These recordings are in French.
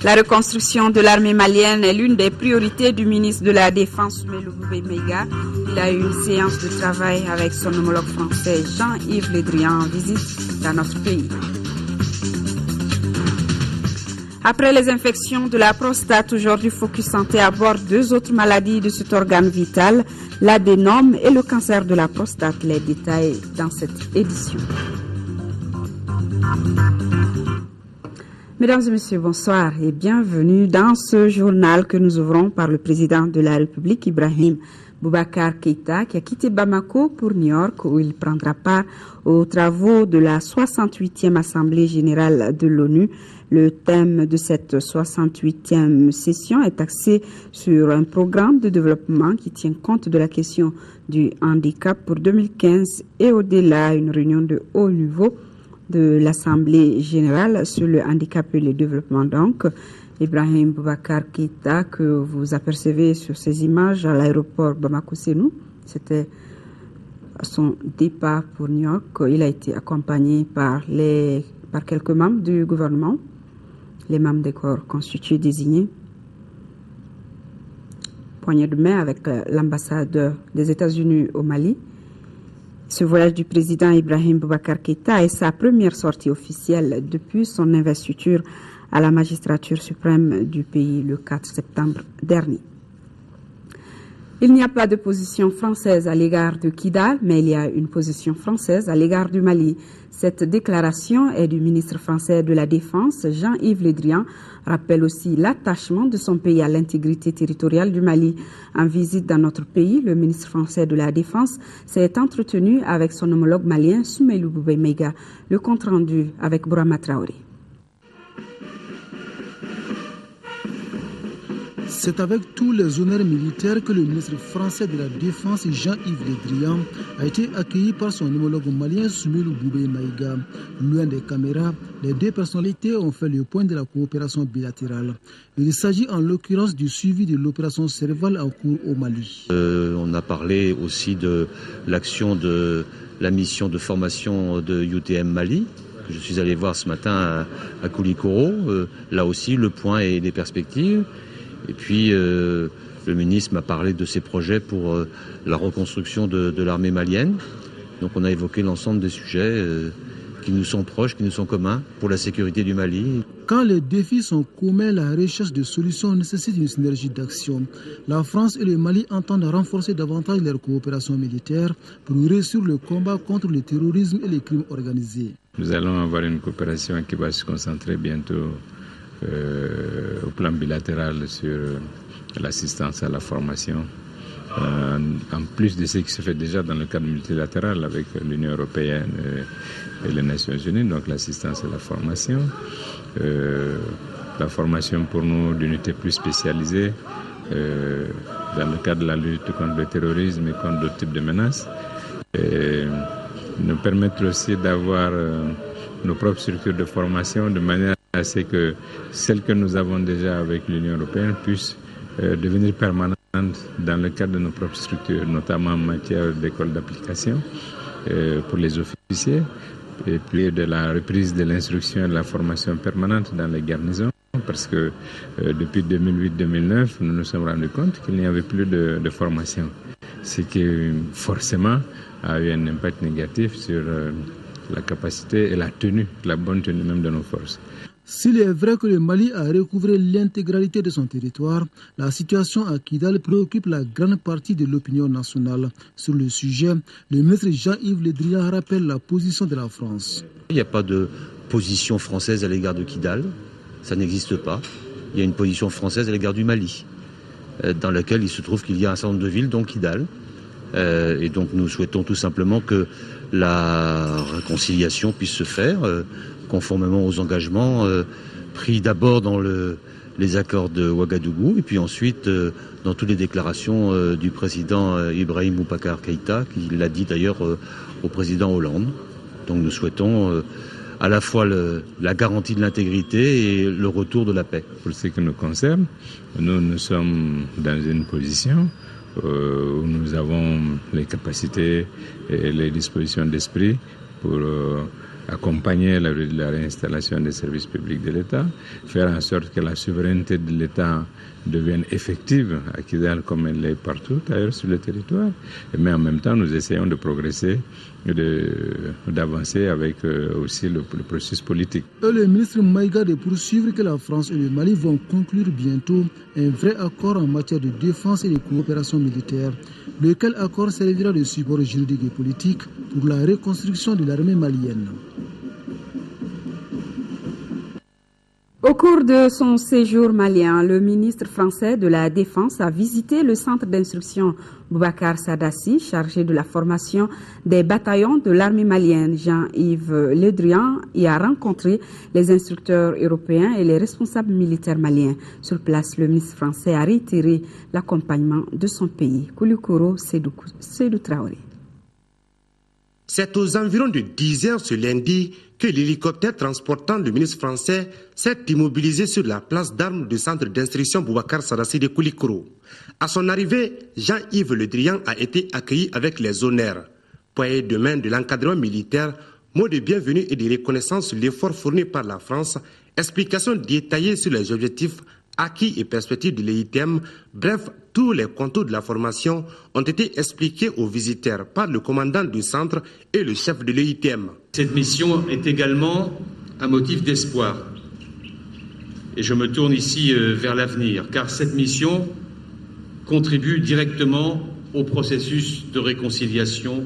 La reconstruction de l'armée malienne est l'une des priorités du ministre de la Défense, Soumaïlou Boubèye-Maïga. Il a eu une séance de travail avec son homologue français Jean-Yves Le Drian en visite dans notre pays. Après les infections de la prostate, aujourd'hui Focus Santé aborde deux autres maladies de cet organe vital, l'adénome et le cancer de la prostate. Les détails dans cette édition. Mesdames et messieurs, bonsoir et bienvenue dans ce journal que nous ouvrons par le président de la République, Ibrahim Boubacar Keïta, qui a quitté Bamako pour New York, où il prendra part aux travaux de la 68e Assemblée générale de l'ONU. Le thème de cette 68e session est axé sur un programme de développement qui tient compte de la question du handicap pour 2015 et au-delà, une réunion de haut niveau de l'Assemblée générale sur le handicap et le développement. Donc, Ibrahim Boubacar Keïta, que vous apercevez sur ces images à l'aéroport Bamako-Sénou, c'était son départ pour New York. Il a été accompagné par quelques membres du gouvernement, les membres des corps constitués désignés, poignée de main avec l'ambassadeur des États-Unis au Mali. Ce voyage du président Ibrahim Boubacar Keïta est sa première sortie officielle depuis son investiture à la magistrature suprême du pays le 4 septembre dernier. Il n'y a pas de position française à l'égard de Kidal, mais il y a une position française à l'égard du Mali. Cette déclaration est du ministre français de la Défense, Jean-Yves Le Drian, rappelle aussi l'attachement de son pays à l'intégrité territoriale du Mali. En visite dans notre pays, le ministre français de la Défense s'est entretenu avec son homologue malien, Soumaïlou Boubèye-Maïga. Le compte rendu avec Bourama Traoré. C'est avec tous les honneurs militaires que le ministre français de la Défense, Jean-Yves Le Drian, a été accueilli par son homologue malien, Soumaïlou Boubèye-Maïga. Loin des caméras, les deux personnalités ont fait le point de la coopération bilatérale. Il s'agit en l'occurrence du suivi de l'opération Serval en cours au Mali. On a parlé aussi de l'action de la mission de formation de UTM Mali, que je suis allé voir ce matin à Koulikoro. Là aussi, le point et les perspectives. Et puis, le ministre m'a parlé de ses projets pour la reconstruction de l'armée malienne. Donc on a évoqué l'ensemble des sujets qui nous sont proches, qui nous sont communs pour la sécurité du Mali. Quand les défis sont communs, la recherche de solutions nécessite une synergie d'action. La France et le Mali entendent renforcer davantage leur coopération militaire pour réussir le combat contre le terrorisme et les crimes organisés. Nous allons avoir une coopération qui va se concentrer bientôt au plan bilatéral sur l'assistance à la formation, en plus de ce qui se fait déjà dans le cadre multilatéral avec l'Union européenne et les Nations unies, donc l'assistance à la formation pour nous d'unités plus spécialisées dans le cadre de la lutte contre le terrorisme et contre d'autres types de menaces, et nous permettre aussi d'avoir nos propres structures de formation de manière à ce que celles que nous avons déjà avec l'Union européenne puissent devenir permanentes dans le cadre de nos propres structures, notamment en matière d'école d'application pour les officiers, et puis de la reprise de l'instruction et de la formation permanente dans les garnisons, parce que depuis 2008-2009, nous nous sommes rendus compte qu'il n'y avait plus de formation, ce qui forcément a eu un impact négatif sur la capacité et la bonne tenue même de nos forces. S'il est vrai que le Mali a recouvré l'intégralité de son territoire, la situation à Kidal préoccupe la grande partie de l'opinion nationale. Sur le sujet, le ministre Jean-Yves Le Drian rappelle la position de la France. Il n'y a pas de position française à l'égard de Kidal, ça n'existe pas. Il y a une position française à l'égard du Mali, dans laquelle il se trouve qu'il y a un certain nombre de villes, dont Kidal. Et donc nous souhaitons tout simplement que la réconciliation puisse se faire conformément aux engagements pris d'abord dans les accords de Ouagadougou et puis ensuite dans toutes les déclarations du président Ibrahim Boubacar Keïta, qui l'a dit d'ailleurs au président Hollande. Donc nous souhaitons à la fois la garantie de l'intégrité et le retour de la paix. Pour ce qui nous concerne, nous sommes dans une position où nous avons les capacités et les dispositions d'esprit pour accompagner la réinstallation des services publics de l'État, faire en sorte que la souveraineté de l'État devienne effective à Kidal comme elle l'est partout ailleurs sur le territoire. Mais en même temps, nous essayons de progresser, d'avancer avec aussi le processus politique. Le ministre Maïga de poursuivre que la France et le Mali vont conclure bientôt un vrai accord en matière de défense et de coopération militaire. Lequel accord servira de support juridique et politique pour la reconstruction de l'armée malienne. Au cours de son séjour malien, le ministre français de la Défense a visité le centre d'instruction Boubacar Sadassi, chargé de la formation des bataillons de l'armée malienne. Jean-Yves Le Drian y a rencontré les instructeurs européens et les responsables militaires maliens. Sur place, le ministre français a réitéré l'accompagnement de son pays. Koulikoro Seydou Traoré. C'est aux environs de 10 heures ce lundi que l'hélicoptère transportant le ministre français s'est immobilisé sur la place d'armes du centre d'instruction Boubacar Sadassi de Koulikoro. À son arrivée, Jean-Yves Le Drian a été accueilli avec les honneurs. Poignée de main de l'encadrement militaire, mots de bienvenue et de reconnaissance sur l'effort fourni par la France, explications détaillées sur les objectifs, acquis et perspectives de l'EITM, bref, tous les contours de la formation ont été expliqués aux visiteurs par le commandant du centre et le chef de l'EITM. Cette mission est également un motif d'espoir. Et je me tourne ici vers l'avenir, car cette mission contribue directement au processus de réconciliation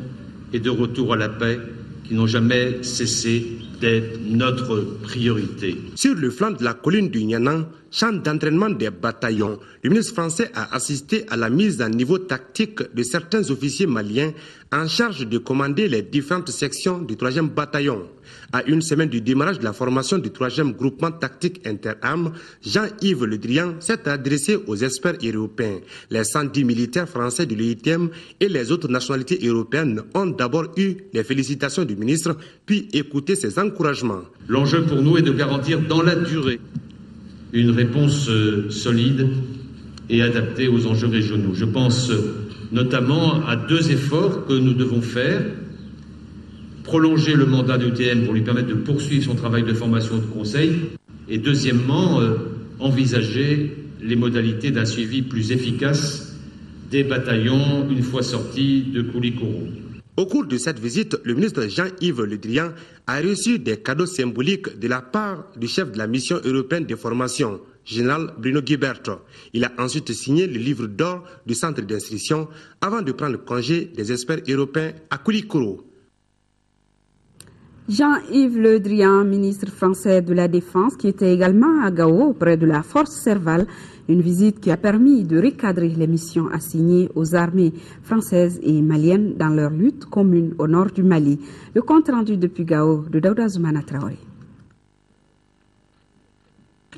et de retour à la paix qui n'ont jamais cessé d'être notre priorité. Sur le flanc de la colline du Nyanan, champ d'entraînement des bataillons, le ministre français a assisté à la mise à niveau tactique de certains officiers maliens en charge de commander les différentes sections du 3e bataillon. À une semaine du démarrage de la formation du 3e groupement tactique interarmes, Jean-Yves Le Drian s'est adressé aux experts européens. Les 110 militaires français de l'EITM et les autres nationalités européennes ont d'abord eu les félicitations du ministre, puis écouté ses encouragements. L'enjeu pour nous est de garantir dans la durée une réponse solide et adaptée aux enjeux régionaux. Je pense notamment à 2 efforts que nous devons faire. Prolonger le mandat de l'EITM pour lui permettre de poursuivre son travail de formation de conseil. Et deuxièmement, envisager les modalités d'un suivi plus efficace des bataillons une fois sortis de Koulikoro. Au cours de cette visite, le ministre Jean-Yves Le Drian a reçu des cadeaux symboliques de la part du chef de la mission européenne de formation, général Bruno Guibert. Il a ensuite signé le livre d'or du centre d'instruction avant de prendre congé des experts européens à Koulikoro. Jean-Yves Le Drian, ministre français de la Défense, qui était également à Gao auprès de la force Serval, une visite qui a permis de recadrer les missions assignées aux armées françaises et maliennes dans leur lutte commune au nord du Mali. Le compte rendu depuis Gao de Daouda Zoumana Traoré.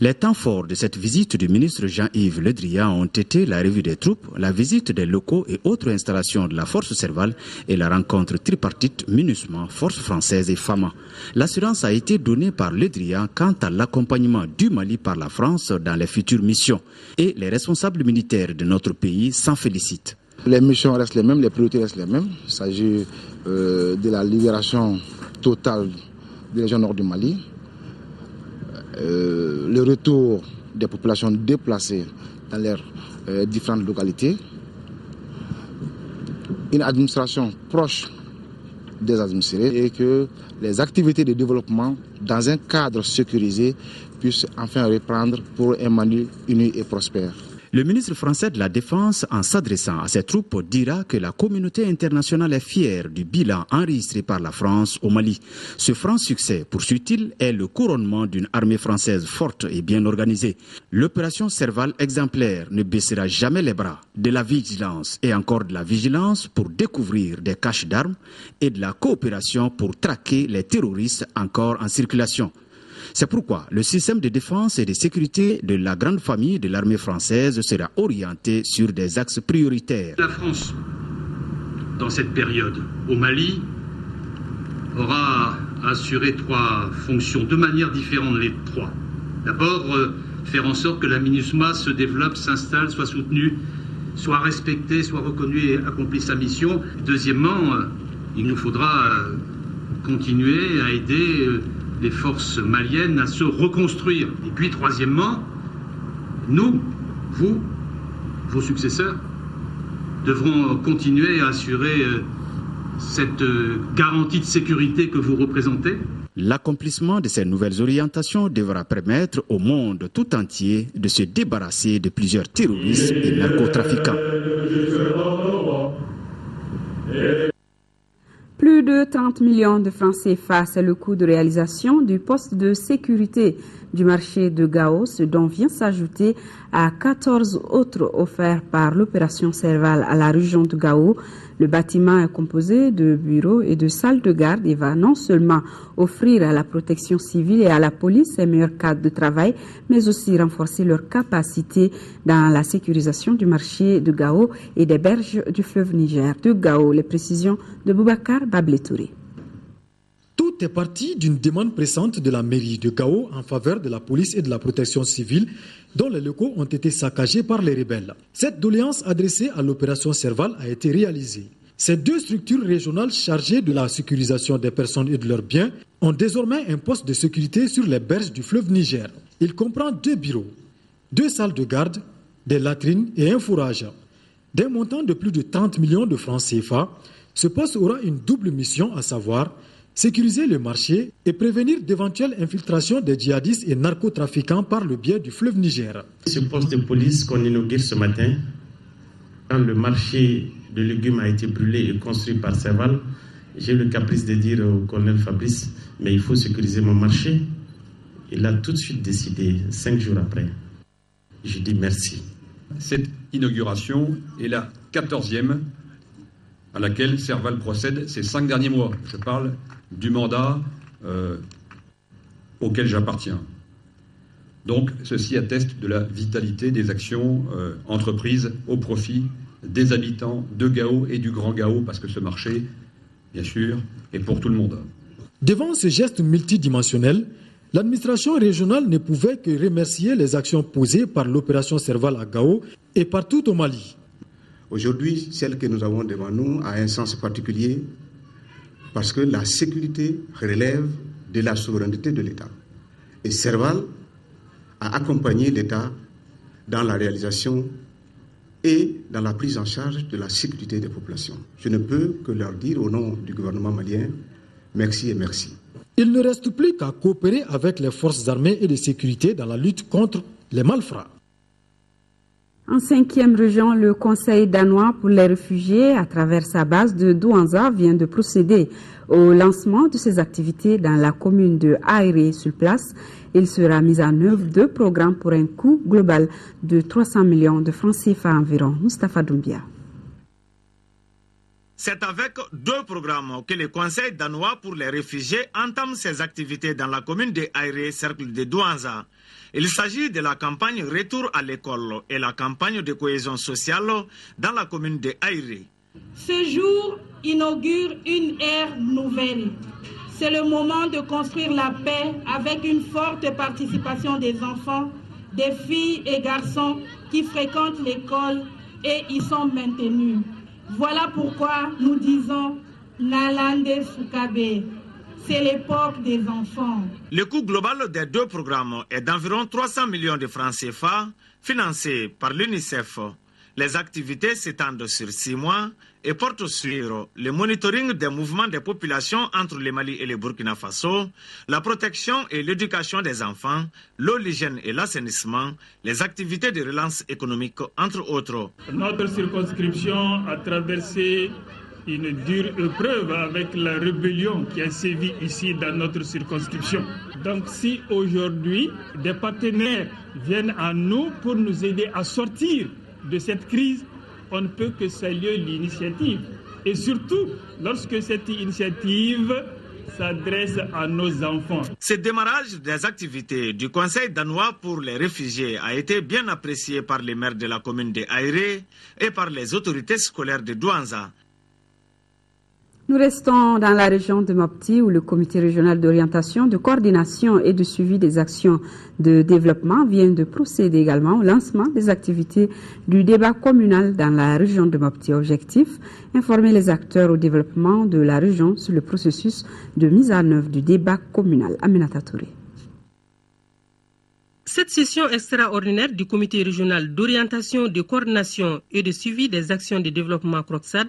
Les temps forts de cette visite du ministre Jean-Yves Le Drian ont été la revue des troupes, la visite des locaux et autres installations de la force Serval et la rencontre tripartite MINUSMA, force française et FAMA. L'assurance a été donnée par Le Drian quant à l'accompagnement du Mali par la France dans les futures missions et les responsables militaires de notre pays s'en félicitent. Les missions restent les mêmes, les priorités restent les mêmes. Il s'agit de la libération totale des régions nord du Mali. Le retour des populations déplacées dans leurs différentes localités, une administration proche des administrés et que les activités de développement dans un cadre sécurisé puissent enfin reprendre pour un Mali uni et prospère. Le ministre français de la Défense, en s'adressant à ses troupes, dira que la communauté internationale est fière du bilan enregistré par la France au Mali. Ce franc succès, poursuit-il, est le couronnement d'une armée française forte et bien organisée. L'opération Serval exemplaire ne baissera jamais les bras. De la vigilance et encore de la vigilance pour découvrir des caches d'armes et de la coopération pour traquer les terroristes encore en circulation. C'est pourquoi le système de défense et de sécurité de la grande famille de l'armée française sera orienté sur des axes prioritaires. La France, dans cette période, au Mali, aura assuré 3 fonctions de manière différente les 3. D'abord, faire en sorte que la MINUSMA se développe, s'installe, soit soutenue soit respecté, soit reconnu et accomplisse sa mission. Deuxièmement, il nous faudra continuer à aider les forces maliennes à se reconstruire. Et puis troisièmement, nous, vous, vos successeurs, devront continuer à assurer cette garantie de sécurité que vous représentez. L'accomplissement de ces nouvelles orientations devra permettre au monde tout entier de se débarrasser de plusieurs terroristes et narcotrafiquants. Plus de 30 millions de francs CFA, c'est le coût de réalisation du poste de sécurité du marché de Gao, ce dont vient s'ajouter à 14 autres offerts par l'opération Serval à la région de Gao. Le bâtiment est composé de bureaux et de salles de garde et va non seulement offrir à la protection civile et à la police un meilleur cadre de travail, mais aussi renforcer leur capacité dans la sécurisation du marché de Gao et des berges du fleuve Niger. De Gao, les précisions de Boubacar Babletouré. Tout est parti d'une demande pressante de la mairie de Gao en faveur de la police et de la protection civile dont les locaux ont été saccagés par les rebelles. Cette doléance adressée à l'opération Serval a été réalisée. Ces deux structures régionales chargées de la sécurisation des personnes et de leurs biens ont désormais un poste de sécurité sur les berges du fleuve Niger. Il comprend 2 bureaux, 2 salles de garde, des latrines et un fourrage. D'un montant de plus de 30 millions de francs CFA, ce poste aura une double mission, à savoir sécuriser le marché et prévenir d'éventuelles infiltrations des djihadistes et narcotrafiquants par le biais du fleuve Niger. Ce poste de police qu'on inaugure ce matin, quand le marché de légumes a été brûlé et construit par Serval, j'ai eu le caprice de dire au colonel Fabrice, mais il faut sécuriser mon marché. Il a tout de suite décidé, 5 jours après. Je dis merci. Cette inauguration est la 14e à laquelle Serval procède ces 5 derniers mois. Je parle du mandat auquel j'appartiens. Donc, ceci atteste de la vitalité des actions entreprises au profit des habitants de Gao et du Grand Gao, parce que ce marché, bien sûr, est pour tout le monde. Devant ce geste multidimensionnel, l'administration régionale ne pouvait que remercier les actions posées par l'opération Serval à Gao et partout au Mali. Aujourd'hui, celle que nous avons devant nous a un sens particulier parce que la sécurité relève de la souveraineté de l'État. Et Serval a accompagné l'État dans la réalisation et dans la prise en charge de la sécurité des populations. Je ne peux que leur dire au nom du gouvernement malien, merci et merci. Il ne reste plus qu'à coopérer avec les forces armées et de sécurité dans la lutte contre les malfrats. En 5e région, le Conseil danois pour les réfugiés, à travers sa base de Douanza, vient de procéder au lancement de ses activités dans la commune de Aéré sur place. Il sera mis en œuvre 2 programmes pour un coût global de 300 millions de francs CFA environ. Moustapha Doumbia. C'est avec 2 programmes que le Conseil danois pour les réfugiés entame ses activités dans la commune de Aéré, cercle de Douanza. Il s'agit de la campagne Retour à l'école et la campagne de cohésion sociale dans la commune de Aéré. Ce jour inaugure une ère nouvelle. C'est le moment de construire la paix avec une forte participation des enfants, des filles et garçons qui fréquentent l'école et y sont maintenus. Voilà pourquoi nous disons Nalande Sukabe. C'est l'époque des enfants. Le coût global des 2 programmes est d'environ 300 millions de francs CFA, financés par l'UNICEF. Les activités s'étendent sur 6 mois et portent sur le monitoring des mouvements des populations entre le Mali et le Burkina Faso, la protection et l'éducation des enfants, l'eau, l'hygiène et l'assainissement, les activités de relance économique, entre autres. Notre circonscription a traversé une dure épreuve avec la rébellion qui a sévi ici dans notre circonscription. Donc si aujourd'hui des partenaires viennent à nous pour nous aider à sortir de cette crise, on ne peut que saluer l'initiative. Et surtout, lorsque cette initiative s'adresse à nos enfants. Ce démarrage des activités du Conseil danois pour les réfugiés a été bien apprécié par les maires de la commune de Aéré et par les autorités scolaires de Douanza. Nous restons dans la région de Mopti où le comité régional d'orientation, de coordination et de suivi des actions de développement vient de procéder également au lancement des activités du débat communal dans la région de Mopti. Objectif, informer les acteurs au développement de la région sur le processus de mise en œuvre du débat communal. Aminata Touré. Cette session extraordinaire du comité régional d'orientation, de coordination et de suivi des actions de développement CROCSAD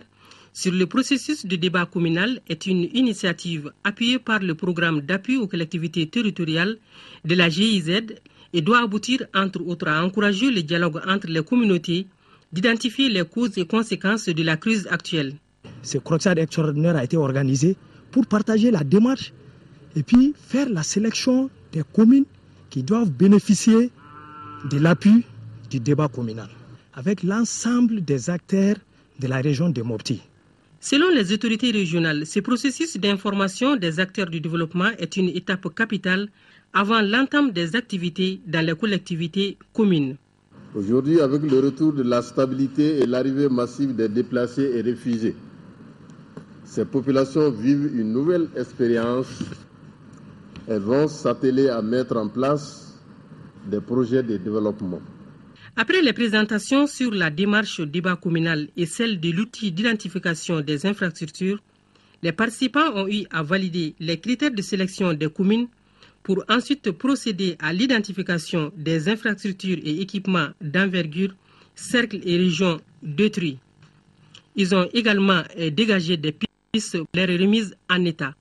sur le processus de débat communal est une initiative appuyée par le programme d'appui aux collectivités territoriales de la GIZ et doit aboutir entre autres à encourager le dialogue entre les communautés, d'identifier les causes et conséquences de la crise actuelle. Ce CROCSAD extraordinaire a été organisé pour partager la démarche et puis faire la sélection des communes qui doivent bénéficier de l'appui du débat communal avec l'ensemble des acteurs de la région de Mopti. Selon les autorités régionales, ce processus d'information des acteurs du développement est une étape capitale avant l'entame des activités dans les collectivités communes. Aujourd'hui, avec le retour de la stabilité et l'arrivée massive des déplacés et réfugiés, ces populations vivent une nouvelle expérience. Elles vont s'atteler à mettre en place des projets de développement. Après les présentations sur la démarche débat communal et celle de l'outil d'identification des infrastructures, les participants ont eu à valider les critères de sélection des communes pour ensuite procéder à l'identification des infrastructures et équipements d'envergure, cercles et régions détruits. Ils ont également dégagé des pistes pour les remises en état.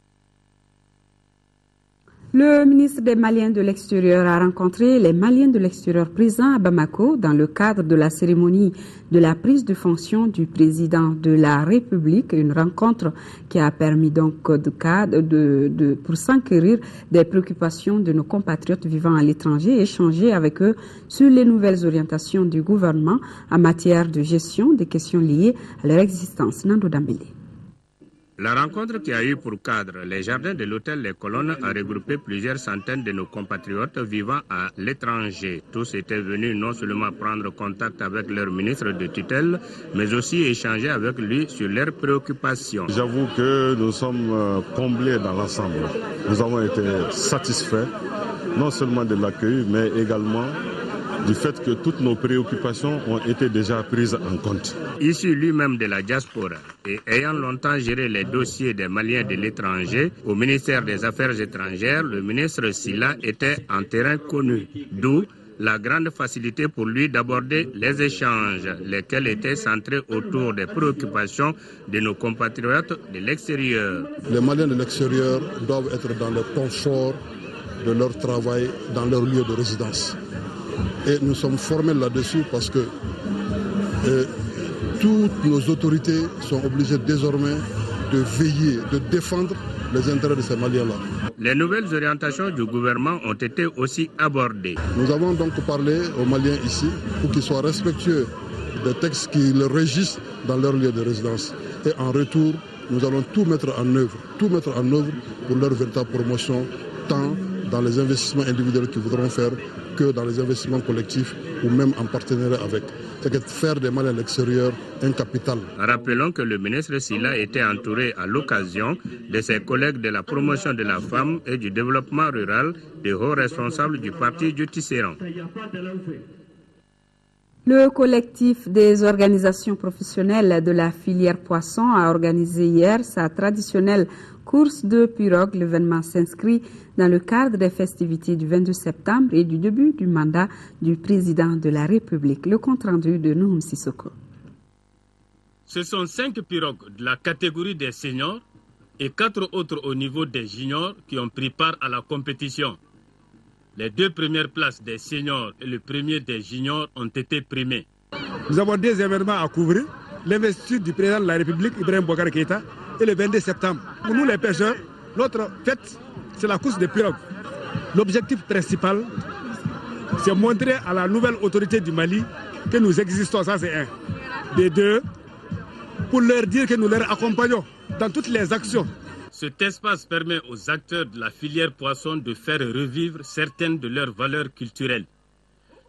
Le ministre des Maliens de l'extérieur a rencontré les Maliens de l'extérieur présents à Bamako dans le cadre de la cérémonie de la prise de fonction du président de la République, une rencontre qui a permis donc pour s'enquérir des préoccupations de nos compatriotes vivant à l'étranger et échanger avec eux sur les nouvelles orientations du gouvernement en matière de gestion des questions liées à leur existence. Nando Dambélé. La rencontre qui a eu pour cadre les jardins de l'hôtel Les Colonnes a regroupé plusieurs centaines de nos compatriotes vivant à l'étranger. Tous étaient venus non seulement prendre contact avec leur ministre de tutelle, mais aussi échanger avec lui sur leurs préoccupations. J'avoue que nous sommes comblés dans l'ensemble. Nous avons été satisfaits, non seulement de l'accueil, mais également du fait que toutes nos préoccupations ont été déjà prises en compte. Issu lui-même de la diaspora et ayant longtemps géré les dossiers des Maliens de l'étranger au ministère des Affaires étrangères, le ministre Silla était en terrain connu, d'où la grande facilité pour lui d'aborder les échanges, lesquels étaient centrés autour des préoccupations de nos compatriotes de l'extérieur. Les Maliens de l'extérieur doivent être dans le confort de leur travail, dans leur lieu de résidence. Et nous sommes formels là-dessus parce que toutes nos autorités sont obligées désormais de veiller, de défendre les intérêts de ces Maliens-là. Les nouvelles orientations du gouvernement ont été aussi abordées. Nous avons donc parlé aux Maliens ici pour qu'ils soient respectueux des textes qui les régissent dans leur lieu de résidence. Et en retour, nous allons tout mettre en œuvre pour leur véritable promotion, tant dans les investissements individuels qu'ils voudront faire que dans les investissements collectifs ou même en partenariat avec. C'est que faire des Maliens à l'extérieur un capital. Rappelons que le ministre Silla était entouré à l'occasion de ses collègues de la promotion de la femme et du développement rural, des hauts responsables du parti du Tisserand. Le collectif des organisations professionnelles de la filière poisson a organisé hier sa traditionnelle course de pirogue. L'événement s'inscrit dans le cadre des festivités du 22 septembre et du début du mandat du président de la République. Le compte-rendu de Nouhoum Sissoko. Ce sont 5 pirogues de la catégorie des seniors et 4 autres au niveau des juniors qui ont pris part à la compétition. Les 2 premières places des seniors et le premier des juniors ont été primés. Nous avons 2 événements à couvrir. L'investiture du président de la République, Ibrahim Boubacar Keïta, et le 22 septembre. Pour nous les pêcheurs, notre fête, c'est la course des pirogues. L'objectif principal, c'est montrer à la nouvelle autorité du Mali que nous existons, ça c'est un. Des 2, pour leur dire que nous leur accompagnons dans toutes les actions. Cet espace permet aux acteurs de la filière poisson de faire revivre certaines de leurs valeurs culturelles.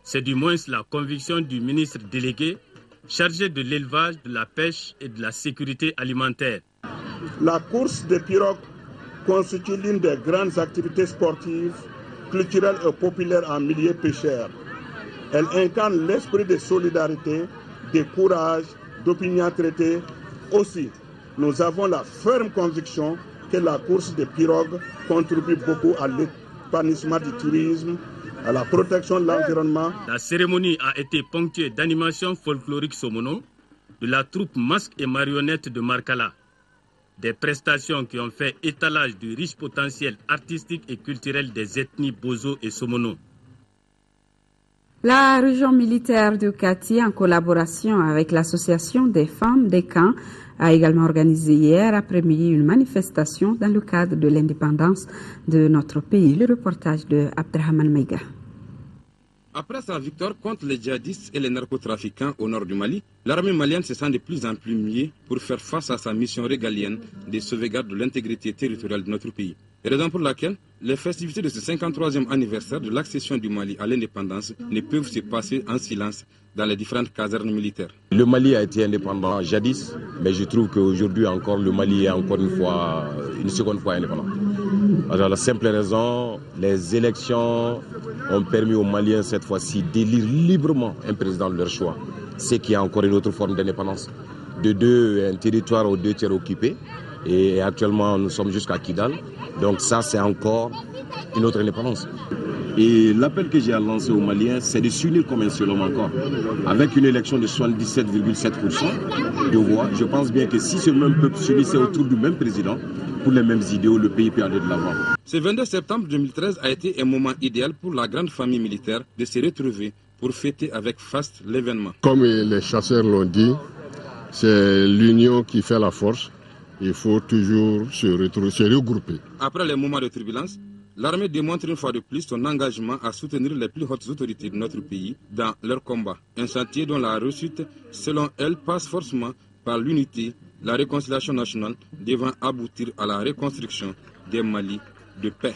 C'est du moins la conviction du ministre délégué chargé de l'élevage, de la pêche et de la sécurité alimentaire. La course des pirogues constitue l'une des grandes activités sportives, culturelles et populaires en milieu pêcheur. Elle incarne l'esprit de solidarité, de courage, d'opinion traitée. Aussi, nous avons la ferme conviction que la course des pirogues contribue beaucoup à l'épanouissement du tourisme, à la protection de l'environnement. La cérémonie a été ponctuée d'animations folkloriques somono, de la troupe masque et marionnette de Markala. Des prestations qui ont fait étalage du riche potentiel artistique et culturel des ethnies Bozo et Somono. La région militaire de Kati, en collaboration avec l'association des femmes des camps, a également organisé hier après-midi une manifestation dans le cadre de l'indépendance de notre pays. Le reportage de Abdrahman Meiga. Après sa victoire contre les djihadistes et les narcotrafiquants au nord du Mali, l'armée malienne se sent de plus en plus mieux pour faire face à sa mission régalienne de sauvegarde de l'intégrité territoriale de notre pays. Raison pour laquelle les festivités de ce 53e anniversaire de l'accession du Mali à l'indépendance ne peuvent se passer en silence dans les différentes casernes militaires. Le Mali a été indépendant jadis, mais je trouve qu'aujourd'hui encore le Mali est encore une seconde fois indépendant. Alors la simple raison, les élections ont permis aux Maliens cette fois-ci d'élire librement un président de leur choix. C'est qu'il y a encore une autre forme d'indépendance. De deux, un territoire aux 2 tiers occupés. Et actuellement, nous sommes jusqu'à Kidal. Donc ça, c'est encore une autre indépendance. Et l'appel que j'ai à lancer aux Maliens, c'est de s'unir comme un seul homme encore. Avec une élection de 77,7% de voix, je pense bien que si ce même peuple s'unissait autour du même président, pour les mêmes idéaux, le pays peut aller de l'avant. Ce 22 septembre 2013 a été un moment idéal pour la grande famille militaire de se retrouver pour fêter avec faste l'événement. Comme les chasseurs l'ont dit, c'est l'union qui fait la force. Il faut toujours se regrouper. Après les moments de turbulence, l'armée démontre une fois de plus son engagement à soutenir les plus hautes autorités de notre pays dans leur combat. Un chantier dont la réussite, selon elle, passe forcément par l'unité, la réconciliation nationale devant aboutir à la reconstruction des Mali de paix.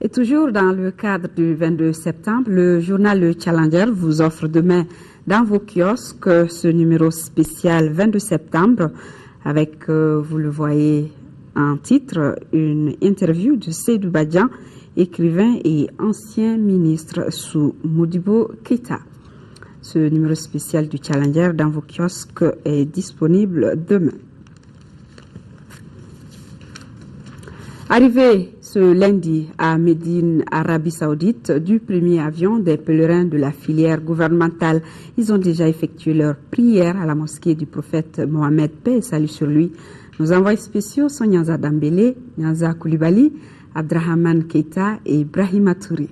Et toujours dans le cadre du 22 septembre, le journal Le Challenger vous offre demain dans vos kiosques ce numéro spécial 22 septembre avec, vous le voyez en titre, une interview de Seydou Badian, écrivain et ancien ministre sous Modibo Keïta. Ce numéro spécial du Challenger dans vos kiosques est disponible demain. Arrivé ce lundi à Médine, Arabie Saoudite, du premier avion des pèlerins de la filière gouvernementale, ils ont déjà effectué leur prière à la mosquée du prophète Mohamed, paix et salut sur lui. Nos envoyés spéciaux sont Nyanza Dambélé, Nyanza Koulibaly, Abdrahman Keïta et Ibrahima Touré.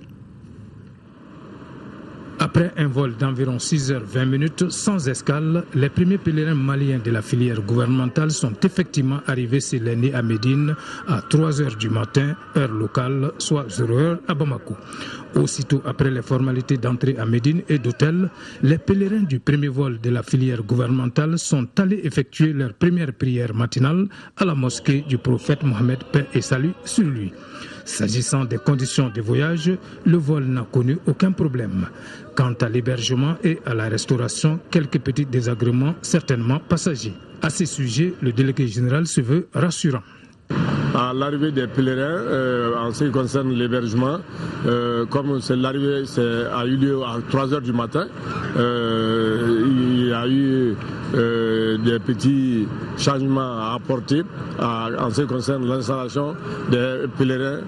Après un vol d'environ 6h20 sans escale, les premiers pèlerins maliens de la filière gouvernementale sont effectivement arrivés ce lundi à Médine à 3h du matin, heure locale, soit 0h à Bamako. Aussitôt après les formalités d'entrée à Médine et d'hôtel, les pèlerins du premier vol de la filière gouvernementale sont allés effectuer leur première prière matinale à la mosquée du prophète Mohamed, paix et salut sur lui. S'agissant des conditions de voyage, le vol n'a connu aucun problème. Quant à l'hébergement et à la restauration, quelques petits désagréments certainement passagers. À ce sujet, le délégué général se veut rassurant. À l'arrivée des pèlerins, en ce qui concerne l'hébergement, comme l'arrivée a eu lieu à 3h du matin, il y a eu des petits changements à apporter en ce qui concerne l'installation des pèlerins.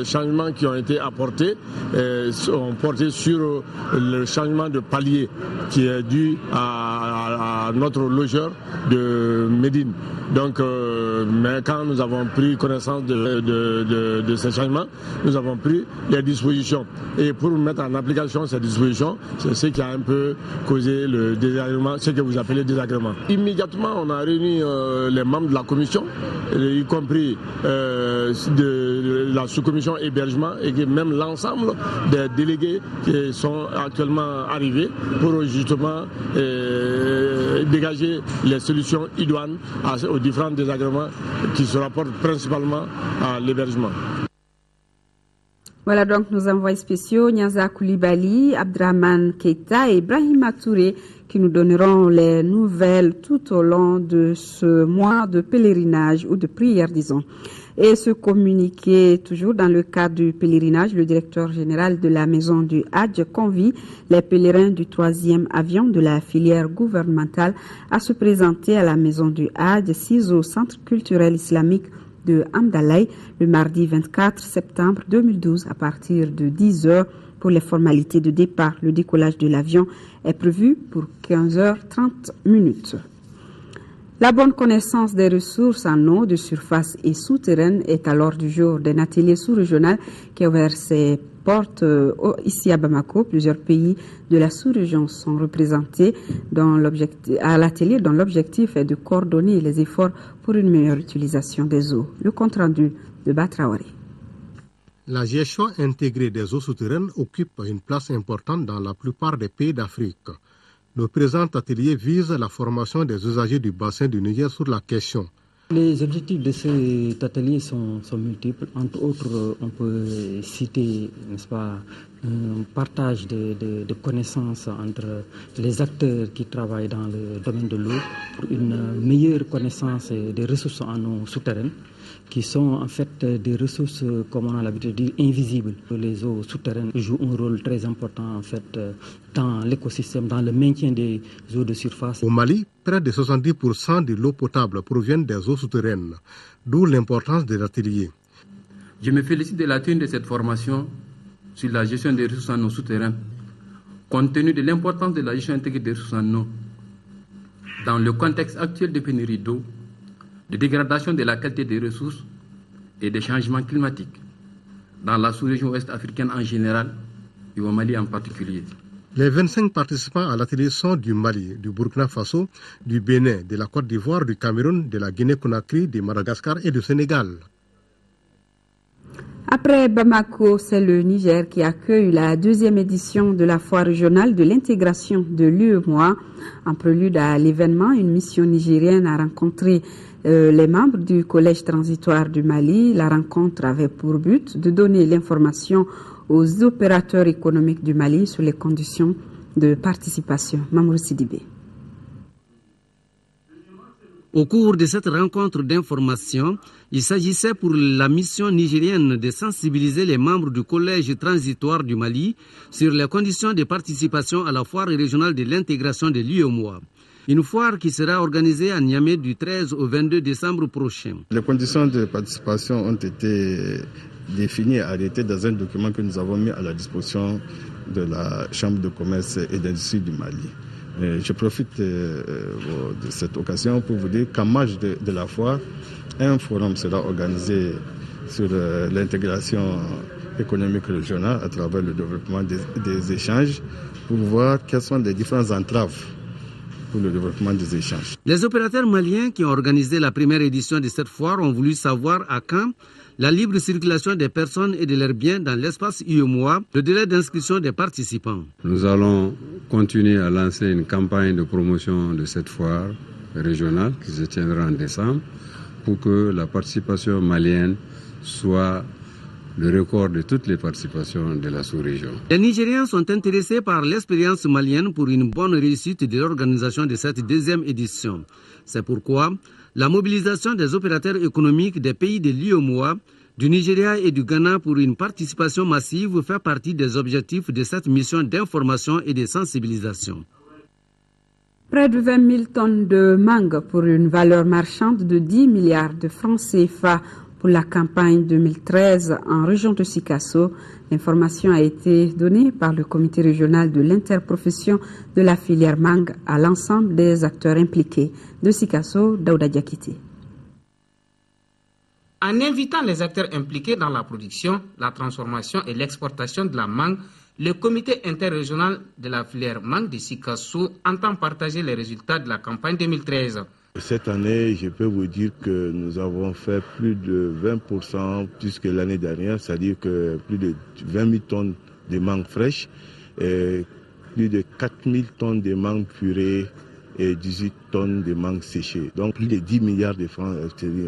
Changements qui ont été apportés ont porté sur le changement de palier qui est dû à notre logeur de Médine. Donc, mais quand nous avons pris connaissance de ces changements, nous avons pris les dispositions. Et pour mettre en application ces dispositions, c'est ce qui a un peu causé le désagrément, ce que vous appelez désagrément. Immédiatement, on a réuni les membres de la commission, y compris de la sous-commission hébergement et même l'ensemble des délégués qui sont actuellement arrivés pour justement dégager les solutions idoines aux différents désagréments qui se rapportent principalement à l'hébergement. Voilà donc nos envoyés spéciaux, Nyanza Koulibaly, Abdrahman Keïta et Ibrahima Touré qui nous donneront les nouvelles tout au long de ce mois de pèlerinage ou de prière, disons. Et ce communiqué, toujours dans le cadre du pèlerinage, le directeur général de la maison du Hadj convie les pèlerins du 3e avion de la filière gouvernementale à se présenter à la maison du Hadj, 6 au Centre culturel islamique de Hamdallah, le mardi 24 septembre 2012 à partir de 10h pour les formalités de départ. Le décollage de l'avion est prévu pour 15h30. La bonne connaissance des ressources en eau de surface et souterraine est à l'ordre du jour d'un atelier sous-régional qui a ouvert ses portes ici à Bamako. Plusieurs pays de la sous-région sont représentés à l'atelier dont l'objectif est de coordonner les efforts pour une meilleure utilisation des eaux. Le compte-rendu de Batraoré. La gestion intégrée des eaux souterraines occupe une place importante dans la plupart des pays d'Afrique. Le présent atelier vise la formation des usagers du bassin du Niger sur la question. Les objectifs de cet atelier sont multiples. Entre autres, on peut citer, n'est-ce pas, un partage de connaissances entre les acteurs qui travaillent dans le domaine de l'eau pour une meilleure connaissance des ressources en eau souterraines, qui sont en fait des ressources, comme on a l'habitude de dire, invisibles. Les eaux souterraines jouent un rôle très important en fait dans l'écosystème, dans le maintien des eaux de surface. Au Mali, près de 70% de l'eau potable proviennent des eaux souterraines, d'où l'importance des ateliers. Je me félicite de la tenue de cette formation sur la gestion des ressources en eau souterraines, compte tenu de l'importance de la gestion intégrée des ressources en eau dans le contexte actuel de pénurie d'eau, de dégradation de la qualité des ressources et des changements climatiques dans la sous-région ouest africaine en général et au Mali en particulier. Les 25 participants à l'atelier sont du Mali, du Burkina Faso, du Bénin, de la Côte d'Ivoire, du Cameroun, de la Guinée-Conakry, du Madagascar et du Sénégal. Après Bamako, c'est le Niger qui accueille la 2e édition de la foire régionale de l'intégration de l'UEMOA. En prélude à l'événement, une mission nigérienne a rencontré les membres du Collège transitoire du Mali. La rencontre avait pour but de donner l'information aux opérateurs économiques du Mali sur les conditions de participation. Mamour Sidibé. Au cours de cette rencontre d'information, il s'agissait pour la mission nigérienne de sensibiliser les membres du Collège transitoire du Mali sur les conditions de participation à la foire régionale de l'intégration de l'UEMOA. Une foire qui sera organisée à Niamey du 13 au 22 décembre prochain. Les conditions de participation ont été définies et arrêtées dans un document que nous avons mis à la disposition de la Chambre de commerce et d'industrie du Mali. Je profite de cette occasion pour vous dire qu'en marge de la foire, un forum sera organisé sur l'intégration économique régionale à travers le développement des échanges pour voir quelles sont les différentes entraves pour le développement des échanges. Les opérateurs maliens qui ont organisé la première édition de cette foire ont voulu savoir à quand la libre circulation des personnes et de leurs biens dans l'espace UEMOA, le délai d'inscription des participants. Nous allons continuer à lancer une campagne de promotion de cette foire régionale qui se tiendra en décembre pour que la participation malienne soit le record de toutes les participations de la sous-région. Les Nigériens sont intéressés par l'expérience malienne pour une bonne réussite de l'organisation de cette 2e édition. C'est pourquoi la mobilisation des opérateurs économiques des pays de l'UEMOA, du Nigeria et du Ghana pour une participation massive fait partie des objectifs de cette mission d'information et de sensibilisation. Près de 20 000 tonnes de mangue pour une valeur marchande de 10 milliards de francs CFA pour la campagne 2013 en région de Sikasso. L'information a été donnée par le comité régional de l'interprofession de la filière mangue à l'ensemble des acteurs impliqués. De Sikasso, Daouda Diakité. En invitant les acteurs impliqués dans la production, la transformation et l'exportation de la mangue, le comité interrégional de la filière mangue de Sikasso entend partager les résultats de la campagne 2013. Cette année, je peux vous dire que nous avons fait plus de 20% plus que l'année dernière, c'est-à-dire que plus de 20 000 tonnes de mangue fraîche, et plus de 4 000 tonnes de mangue purée et 18 tonnes de mangue séchée. Donc plus de 10 milliards de francs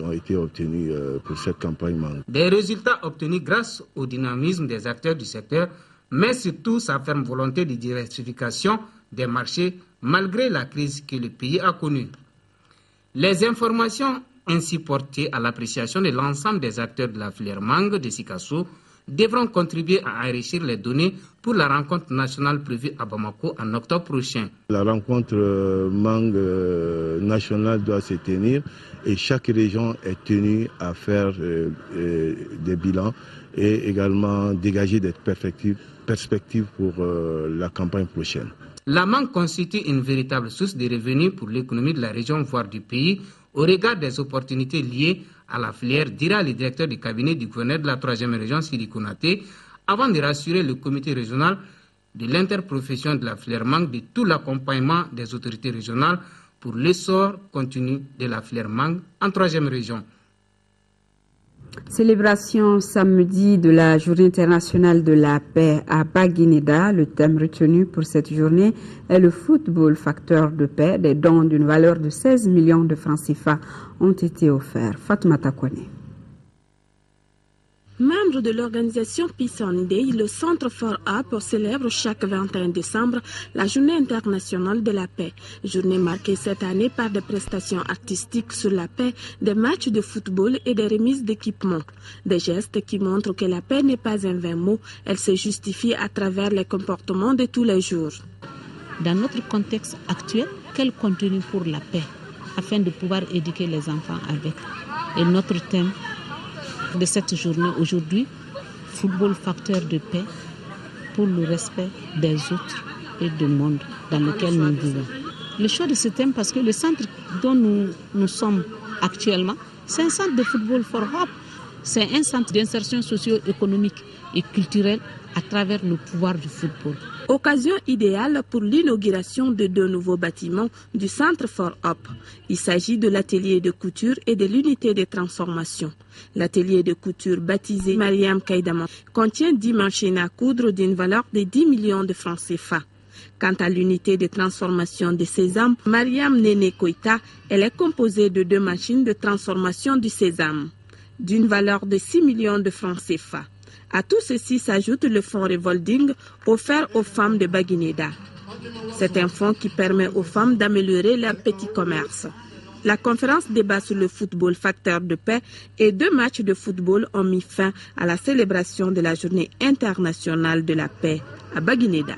ont été obtenus pour cette campagne mangue. Des résultats obtenus grâce au dynamisme des acteurs du secteur, mais surtout sa ferme volonté de diversification des marchés malgré la crise que le pays a connue. Les informations ainsi portées à l'appréciation de l'ensemble des acteurs de la filière mangue de Sikasso devront contribuer à enrichir les données pour la rencontre nationale prévue à Bamako en octobre prochain. La rencontre mangue nationale doit se tenir et chaque région est tenue à faire des bilans et également dégager des perspectives pour la campagne prochaine. La mangue constitue une véritable source de revenus pour l'économie de la région, voire du pays, au regard des opportunités liées à la filière, dira le directeur du cabinet du gouverneur de la 3e région, Sidi Konaté, avant de rassurer le comité régional de l'interprofession de la filière mangue de tout l'accompagnement des autorités régionales pour l'essor continu de la filière mangue en 3e région. Célébration samedi de la Journée internationale de la paix à Baguineda. Le thème retenu pour cette journée est le football, facteur de paix. Des dons d'une valeur de 16 millions de francs CFA ont été offerts. Fatoumata Kone. Membre de l'organisation Peace on Day, le Centre for Up célèbre chaque 21 décembre la Journée internationale de la paix. Journée marquée cette année par des prestations artistiques sur la paix, des matchs de football et des remises d'équipements. Des gestes qui montrent que la paix n'est pas un vain mot, elle se justifie à travers les comportements de tous les jours. Dans notre contexte actuel, quel contenu pour la paix afin de pouvoir éduquer les enfants avec? Et notre thème de cette journée aujourd'hui, football facteur de paix pour le respect des autres et du monde dans lequel nous vivons. Le choix de ce thème parce que le centre dont nous sommes actuellement, c'est un centre de football for hope. C'est un centre d'insertion socio-économique et culturelle à travers le pouvoir du football. Occasion idéale pour l'inauguration de 2 nouveaux bâtiments du Centre for Up. Il s'agit de l'atelier de couture et de l'unité de transformation. L'atelier de couture baptisé Mariam Kaidama contient 10 machines à coudre d'une valeur de 10 millions de francs CFA. Quant à l'unité de transformation de sésame, Mariam Nene Koita, elle est composée de 2 machines de transformation du sésame, d'une valeur de 6 millions de francs CFA. À tout ceci s'ajoute le fonds Revolding offert aux femmes de Baguineda. C'est un fonds qui permet aux femmes d'améliorer leur petit commerce. La conférence débat sur le football facteur de paix et 2 matchs de football ont mis fin à la célébration de la Journée internationale de la paix à Baguineda.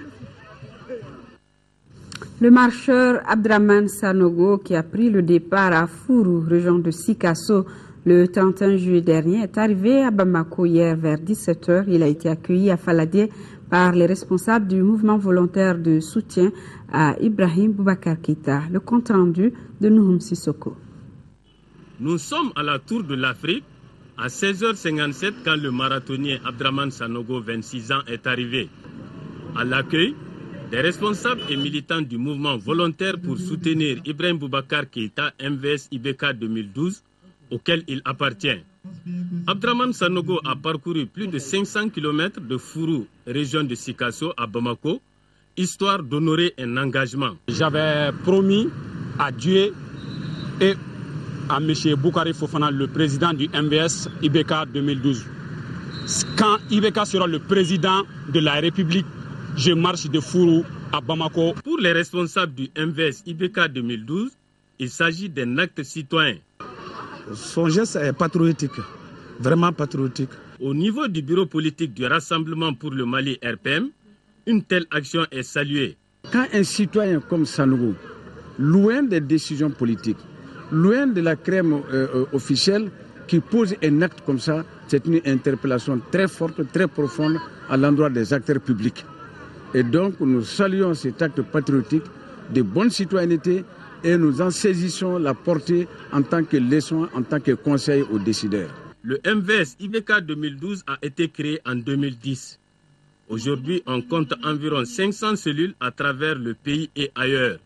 Le marcheur Abdraman Sanogo, qui a pris le départ à Fourou, région de Sikasso, le 31 juillet dernier, est arrivé à Bamako hier vers 17h. Il a été accueilli à Faladié par les responsables du mouvement volontaire de soutien à Ibrahim Boubacar Keïta. Le compte rendu de Nouhoum Sissoko. Nous sommes à la Tour de l'Afrique à 16h57 quand le marathonnier Abdraman Sanogo, 26 ans, est arrivé. À l'accueil, des responsables et militants du mouvement volontaire pour soutenir Ibrahim Boubacar Keïta, MVS IBK 2012, auquel il appartient. Abdraman Sanogo a parcouru plus de 500 km de Fourou, région de Sikasso, à Bamako, histoire d'honorer un engagement. J'avais promis à Dieu et à M. Boukari Fofana, le président du MVS IBK 2012. Quand IBK sera le président de la République, je marche de Fourou à Bamako. Pour les responsables du MVS IBK 2012, il s'agit d'un acte citoyen. Son geste est patriotique, vraiment patriotique. Au niveau du bureau politique du Rassemblement pour le Mali RPM, une telle action est saluée. Quand un citoyen comme Sanogo, loin des décisions politiques, loin de la crème officielle, qui pose un acte comme ça, c'est une interpellation très forte, très profonde à l'endroit des acteurs publics. Et donc nous saluons cet acte patriotique de bonne citoyenneté et nous en saisissons la portée en tant que leçon, en tant que conseil aux décideurs. Le MVS IBK 2012 a été créé en 2010. Aujourd'hui, on compte environ 500 cellules à travers le pays et ailleurs.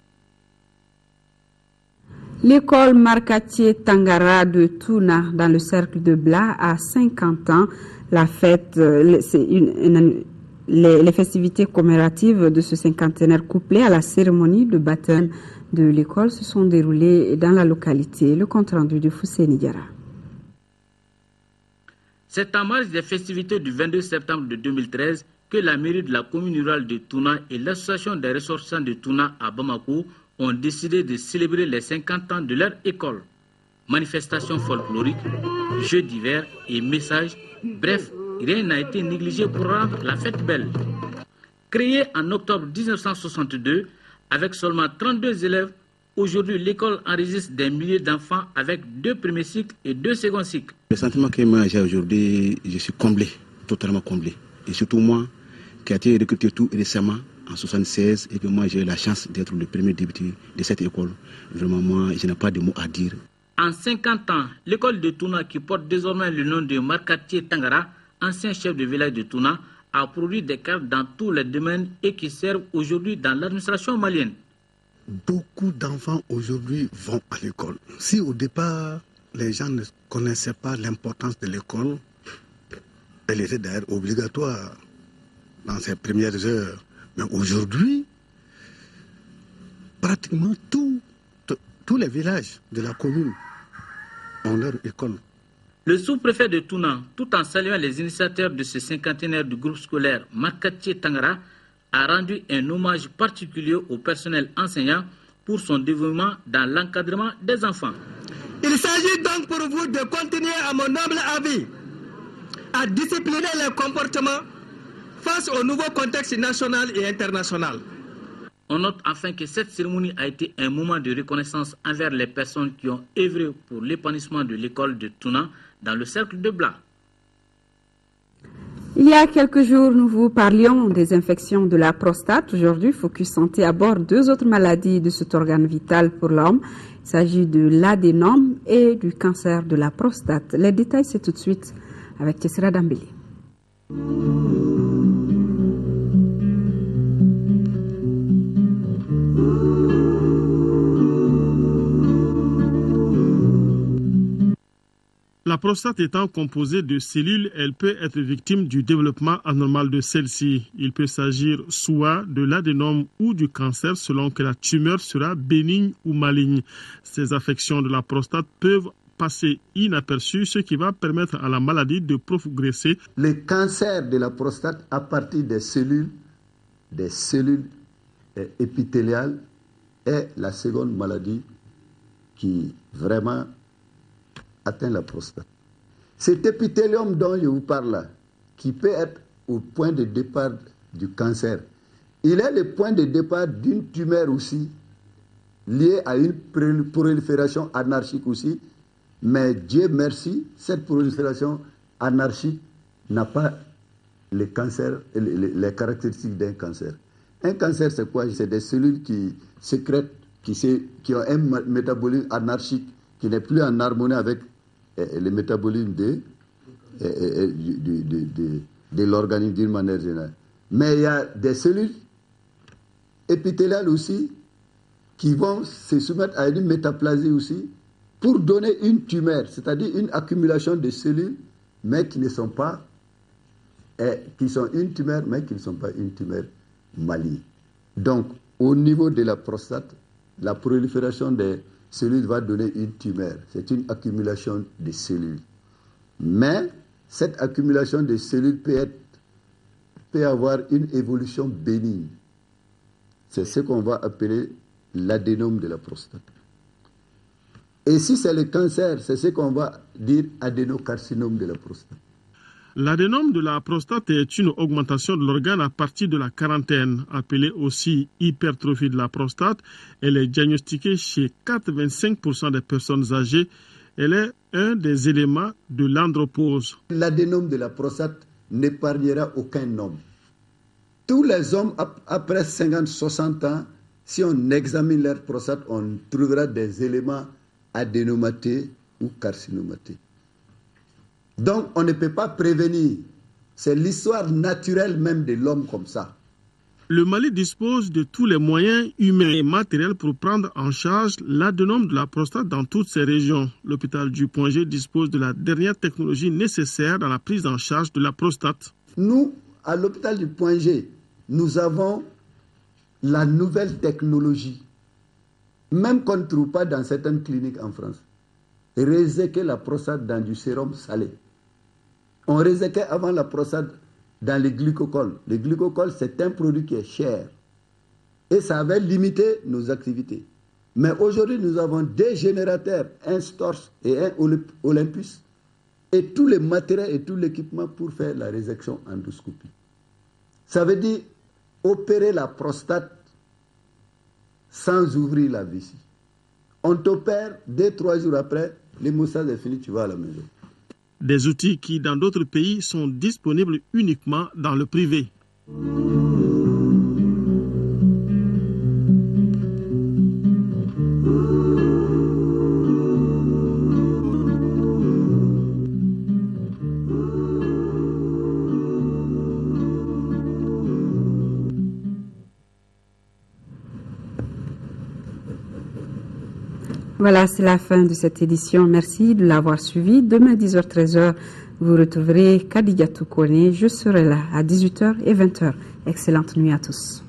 L'école Marcatier Tangara de Touna, dans le cercle de Bla, a 50 ans. La fête, les festivités commémoratives de ce cinquantenaire couplées à la cérémonie de baptême de l'école se sont déroulées dans la localité. Le compte rendu de Fousséni Diara. C'est en marge des festivités du 22 septembre de 2013 que la mairie de la commune rurale de Touna et l'association des ressortissants de Touna à Bamako ont décidé de célébrer les 50 ans de leur école. Manifestations folkloriques, jeux divers et messages, bref, rien n'a été négligé pour rendre la fête belle. Créée en octobre 1962, avec seulement 32 élèves, aujourd'hui l'école enregistre des milliers d'enfants avec 2 premiers cycles et 2 seconds cycles. Le sentiment que moi j'ai aujourd'hui, je suis comblé, totalement comblé. Et surtout moi, qui a été recruté tout récemment, en 1976, et que moi j'ai eu la chance d'être le premier débuté de cette école. Vraiment, moi, je n'ai pas de mots à dire. En 50 ans, l'école de Touna, qui porte désormais le nom de Markatié Tangara, ancien chef de village de Touna, a produit des cadres dans tous les domaines et qui servent aujourd'hui dans l'administration malienne. Beaucoup d'enfants aujourd'hui vont à l'école. Si au départ, les gens ne connaissaient pas l'importance de l'école, elle était d'ailleurs obligatoire dans ses premières heures. Mais aujourd'hui, pratiquement tous les villages de la commune ont leur école. Le sous-préfet de Touna, tout en saluant les initiateurs de ce cinquantenaire du groupe scolaire Markatié Tangara, a rendu un hommage particulier au personnel enseignant pour son dévouement dans l'encadrement des enfants. Il s'agit donc pour vous de continuer, à mon humble avis, à discipliner les comportements face au nouveau contexte national et international. On note enfin que cette cérémonie a été un moment de reconnaissance envers les personnes qui ont œuvré pour l'épanouissement de l'école de Touna dans le cercle de Bla. Il y a quelques jours, nous vous parlions des infections de la prostate. Aujourd'hui, Focus Santé aborde 2 autres maladies de cet organe vital pour l'homme. Il s'agit de l'adénome et du cancer de la prostate. Les détails, c'est tout de suite avec Tessera Dambélé. La prostate étant composée de cellules, elle peut être victime du développement anormal de celle-ci. Il peut s'agir soit de l'adénome ou du cancer selon que la tumeur sera bénigne ou maligne. Ces affections de la prostate peuvent passer inaperçues, ce qui va permettre à la maladie de progresser. Le cancer de la prostate à partir des cellules épithéliales est la seconde maladie qui vraiment atteint la prostate. Cet épithélium dont je vous parle là, qui peut être au point de départ du cancer, il est le point de départ d'une tumeur aussi, liée à une prolifération anarchique aussi, mais Dieu merci, cette prolifération anarchique n'a pas les caractéristiques d'un cancer. Un cancer, c'est quoi? C'est des cellules qui sécrètent, qui ont un métabolisme anarchique, qui n'est plus en harmonie avec le métabolisme de l'organisme d'une manière générale. Mais il y a des cellules épithéliales aussi qui vont se soumettre à une métaplasie aussi pour donner une tumeur, c'est-à-dire une accumulation de cellules, mais qui ne sont pas, qui sont une tumeur, mais qui ne sont pas une tumeur maligne. Donc, au niveau de la prostate, la prolifération des cellules va donner une tumeur. C'est une accumulation de cellules. Mais cette accumulation de cellules peut avoir une évolution bénigne. C'est ce qu'on va appeler l'adénome de la prostate. Et si c'est le cancer, c'est ce qu'on va dire adénocarcinome de la prostate. L'adénome de la prostate est une augmentation de l'organe à partir de la quarantaine, appelée aussi hypertrophie de la prostate. Elle est diagnostiquée chez 85% des personnes âgées. Elle est un des éléments de l'andropause. L'adénome de la prostate n'épargnera aucun homme. Tous les hommes, après 50-60 ans, si on examine leur prostate, on trouvera des éléments adénomatés ou carcinomatés. Donc, on ne peut pas prévenir. C'est l'histoire naturelle même de l'homme comme ça. Le Mali dispose de tous les moyens humains et matériels pour prendre en charge l'adénome de la prostate dans toutes ces régions. L'hôpital du Point G dispose de la dernière technologie nécessaire dans la prise en charge de la prostate. Nous, à l'hôpital du Point G, nous avons la nouvelle technologie, même qu'on ne trouve pas dans certaines cliniques en France. Réséquer la prostate dans du sérum salé. On réséquait avant la prostate dans les glycocoles. Les glycocoles, c'est un produit qui est cher. Et ça avait limité nos activités. Mais aujourd'hui, nous avons des générateurs, un Storch et un Olympus, et tous les matériels et tout l'équipement pour faire la résection endoscopie. Ça veut dire opérer la prostate sans ouvrir la vessie. On t'opère, 2-3 jours après, l'hémostase est finie, tu vas à la maison. Des outils qui, dans d'autres pays, sont disponibles uniquement dans le privé. Voilà, c'est la fin de cette édition. Merci de l'avoir suivi. Demain, 10h-13h, vous retrouverez Kadigatou Kone. Je serai là à 18h et 20h. Excellente nuit à tous.